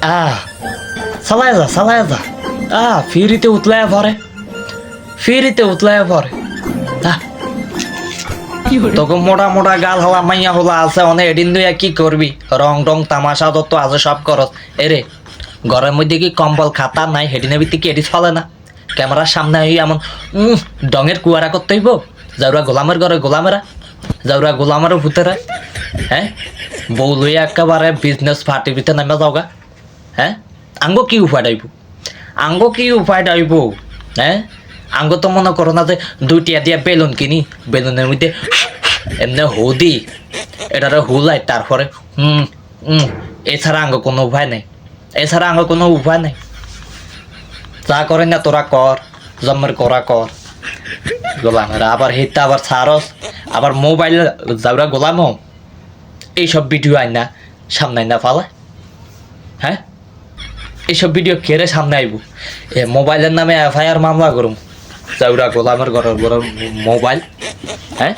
আহ চালায় যা ফিরিতে উতলায় পরে আহ তোকে মোটা মোটা গাল হলা মাইয়া হলা আছে অনেক এদিন দুই কি করবি রং টং তামাশা তো আছে সব করস এরে ঘরের মধ্যে কি কম্বল খাতা নাই হেডিনের ভিত্তি কি এডিস ফলে না ক্যামেরার সামনে আই এমন ডঙের কুয়ারা করতে হইব যাওরা গোলামের ঘরে গোলামেরা যাওরা গোলামের ভূতেরা হ্যাঁ বউ লইয়া একেবারে বিজনেস পার্টির ভিতরে নামে যাওগা হ্যাঁ আঙ্গ কি উপায় ডাইব হ্যাঁ আঙ্গ তো মনে করো না যে দুইটিয়া দিয়া বেলুন কিনি বেলুনের মধ্যে এমনি হুদি এটারে হুলাই তারপরে এছাড়া আঙ্গ কোনো উপায় নেই যা করে না তোরা কর জন্মের করা কর গোলামেরা আবার হিতা আবার ছাড়স আবার মোবাইল যাওরা গোলামও এইসব ভিডিও আইন না সামনে আইন না ফালা হ্যাঁ এইসব ভিডিও কেড়ে সামনে আইব এ মোবাইলের নামে এফআইআর মামলা করুম যাওরা গোলামের ঘরের মোবাইল হ্যাঁ